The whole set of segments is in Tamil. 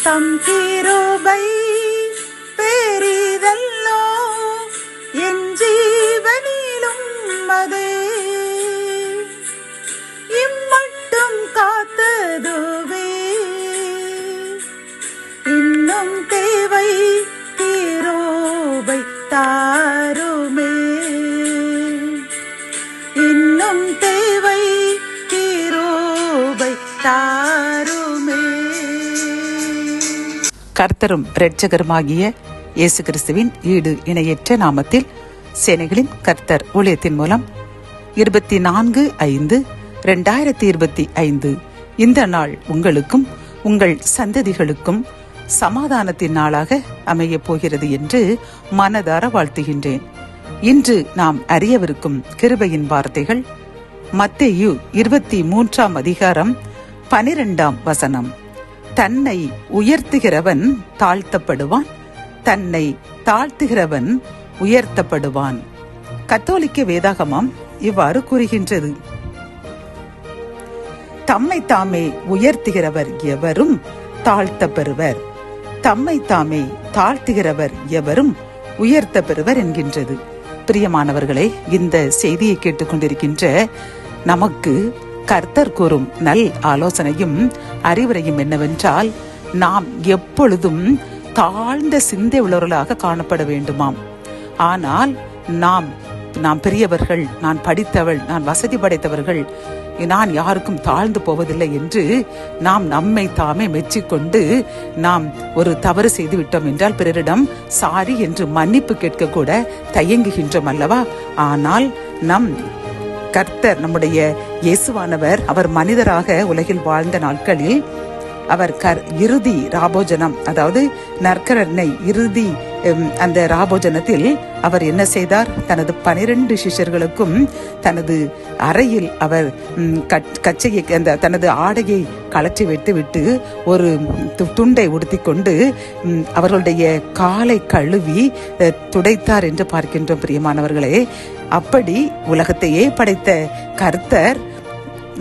தம் கிருபை பெரிதல்லோ என் ஜீவனிலும் அதே இம்மட்டும் காத்ததுவே இன்னும் தேவை கிருபை தாருமே இன்னும் தேவை கிருபை தாருமே. கர்த்தரும் இரட்சகருமாகிய இயேசு கிறிஸ்துவின் ஈடு இணையற்ற நாமத்தில் சேனைகளின் கர்த்தர் ஊழியத்தின் மூலம் 24/5/2025 இந்த நாள் உங்களுக்கும் உங்கள் சந்ததிகளுக்கும் சமாதானத்தின் நாளாக அமையப் போகிறது என்று மனதார வாழ்த்துகின்றேன். இன்று நாம் அறியவிருக்கும் கிருபையின் வார்த்தைகள் மத்தேயு 23:12 தன்னை உயர்த்துகிறவன் தாழ்த்தப்படுவான், தன்னை தாழ்த்துகிறவன் உயர்த்தப்படுவான். கத்தோலிக்க வேதாகமம் இவ்வாறு கூறுகின்றது, தம்மை தாமே உயர்த்துகிறவர் எவரும் தாழ்த்தப்பெறுவர், தம்மை தாமே தாழ்த்துகிறவர் எவரும் உயர்த்த பெறுவர் என்கின்றது. பிரியமானவர்களே, இந்த செய்தியை கேட்டுக்கொண்டிருக்கின்ற நமக்கு கர்த்தர் கூறும் நல் ஆலோசனையும் அறிவுரையும் என்னவென்றால், நாம் எப்பொழுதும் தாழ்ந்த சிந்தை உள்ளவர்களாக காணப்பட வேண்டுமாம். ஆனால் நாம் பெரியவர்கள், நான் படித்தவள், நான் வசதி படைத்தவர்கள், நான் யாருக்கும் தாழ்ந்து போவதில்லை என்று நாம் நம்மை தாமே மெச்சிக்கொண்டு நாம் ஒரு தவறு செய்து விட்டோம் என்றால் பிறரிடம் சாரி என்று மன்னிப்பு கேட்க கூட தயங்குகின்றோம் அல்லவா? ஆனால் நம் கர்த்தர், நம்முடைய இயேசுவானவர், அவர் மனிதராக உலகில் வாழ்ந்த நாட்களில் அவர் இறுதி ராபோஜனம், அதாவது நற்கரனை இறுதி அந்த ராபோஜனத்தில் அவர் என்ன செய்தார்? தனது 12 சிஷ்யர்களுக்கும் தனது அறையில் அவர் கச்சையை, தனது ஆடையை கலற்றி வைத்துவிட்டு ஒரு துண்டை உடுத்தி கொண்டு அவர்களுடைய காலை கழுவி துடைத்தார் என்று பார்க்கின்றோம். பிரியமானவர்களே, அப்படி உலகத்தையே படைத்த கர்த்தர்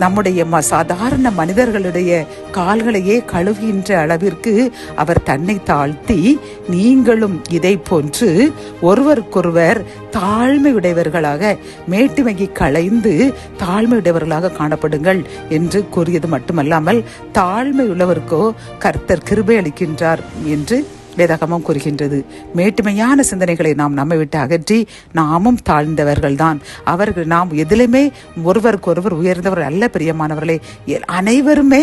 நம்முடைய சாதாரண மனிதர்களுடைய கால்களையே கழுவுகின்ற அளவிற்கு அவர் தன்னை தாழ்த்தி, நீங்களும் இதை போன்று ஒருவருக்கொருவர் தாழ்மையுடையவர்களாக, மேட்டுமையை களைந்து தாழ்மையுடையவர்களாக காணப்படுங்கள் என்று கூறியது மட்டுமல்லாமல், தாழ்மையுள்ளவருக்கோ கர்த்தர் கிருபை அளிக்கின்றார் என்று வேதாகமம் கூறுகின்றது. மேட்டுமையான சிந்தனைகளை நாம் நம்மை விட்டு அகற்றி நாமும் தாழ்ந்தவர்கள் தான். அவர்கள் நாம் எதிலுமே ஒருவருக்கு ஒருவர் உயர்ந்தவர்கள் அல்ல. பிரியமானவர்களே, அனைவருமே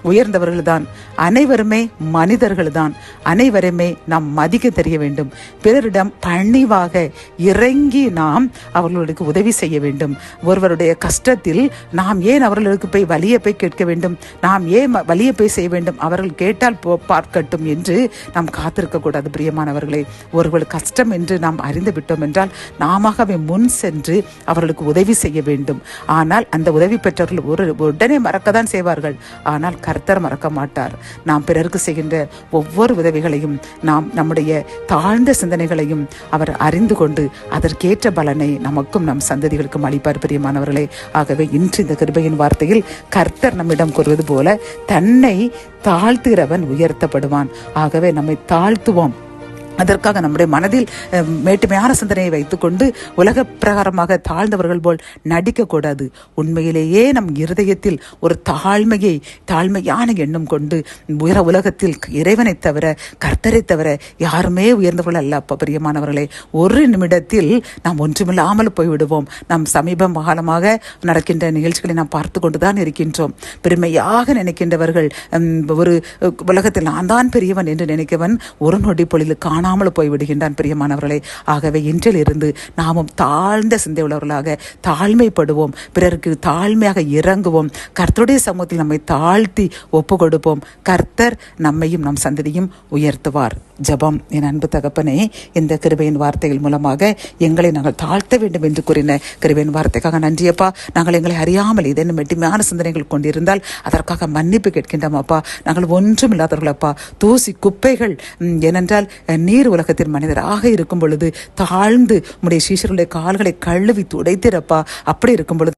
உயர்ந்தவர்கள் தான், அனைவருமே மனிதர்கள் தான், அனைவருமே நாம் மதிக்க தெரிய வேண்டும். பிறரிடம் பணிவாக இறங்கி நாம் அவர்களுக்கு உதவி செய்ய வேண்டும். ஒருவருடைய கஷ்டத்தில் நாம் ஏன் அவர்களுக்கு போய் வலிய போய் கேட்க வேண்டும்? நாம் ஏன் வலிய போய் செய்ய வேண்டும்? அவர்கள் கேட்டால் பார்க்கட்டும் என்று நாம் காத்திருக்க கூடாது. பிரியமானவர்களே, ஒருவர் கஷ்டம் என்று நாம் அறிந்து விட்டோம் என்றால் நாமவே முன் சென்று அவர்களுக்கு உதவி செய்ய வேண்டும். ஆனால் அந்த உதவி பெற்றவர்கள் உடனே மறக்கத்தான் செய்வார்கள். ஆனால் கர்த்தர் மறக்க மாட்டார். நாம் பிறருக்கு செய்கின்ற ஒவ்வொரு உதவிகளையும், நாம் நம்முடைய தாழ்ந்த சிந்தனைகளையும் அவர் அறிந்து கொண்டு அதற்கேற்ற பலனை நமக்கும் நம் சந்ததிகளுக்கும் அளிப்பார். பிரியமானவர்களே, ஆகவே இன்று இந்த கிருபையின் வார்த்தையில் கர்த்தர் நம்மிடம் கூறுவது போல, தன்னை தாழ்த்துகிறவன் உயர்த்தப்படுவான். ஆகவே நம்மை தாழ்த்துவோம். அதற்காக நம்முடைய மனதில் மேட்டுமையான சிந்தனையை வைத்துக்கொண்டு உலக பிரகாரமாக தாழ்ந்தவர்கள் போல் நடிக்கக்கூடாது. உண்மையிலேயே நம் இருதயத்தில் ஒரு தாழ்மையான எண்ணம் கொண்டு உலகத்தில் இறைவனை தவிர, கர்த்தரை தவிர யாருமே உயர்ந்தவர்கள் அல்ல. அப்ப பிரியமானவர்களே, ஒரு நிமிடத்தில் நாம் ஒன்றுமில்லாமல் போய்விடுவோம். நாம் சமீப காலமாக நடக்கின்ற நிகழ்ச்சிகளை நாம் பார்த்து கொண்டுதான் இருக்கின்றோம். பெருமையாக நினைக்கின்றவர்கள், ஒரு உலகத்தில் நான் தான் பெரியவன் என்று நினைக்கவன் ஒரு நொடி பொழுது காணாமல் போய்விடுகின்றான். பிரியமானவர்களே, ஆகவே இன்றிலிருந்து நாமும் தாழ்ந்த சிந்தை உள்ளவர்களாக தாழ்மைப்படுவோம். பிறருக்கு தாழ்மையாக இறங்குவோம். கர்த்தருடைய சமூகத்தில் நம்மை தாழ்த்தி ஒப்பு கொடுப்போம். கர்த்தர் நம்மையும் நம் சந்ததியும் உயர்த்துவார். ஜெபம். என் அன்பு தகப்பனே, இந்த கிருபையின் வார்த்தைகள் மூலமாக எங்களை நாங்கள் தாழ்த்த வேண்டும் என்று கூறின கிருபையின் வார்த்தைக்காக நன்றியப்பா. நாங்கள் எங்களை அறியாமல் இதன் மெட்டிமையான சிந்தனைகள் கொண்டிருந்தால் அதற்காக மன்னிப்பு கேட்கின்றோம் அப்பா. நாங்கள் ஒன்றும் இல்லாதவர்களப்பா, தூசி குப்பைகள். ஏனென்றால் நீர் உலகத்தின் மனிதராக இருக்கும் பொழுது தாழ்ந்து உம்முடைய சீஷர்களுடைய கால்களை கழுவி துடைத்திரப்பா. அப்படி இருக்கும் பொழுது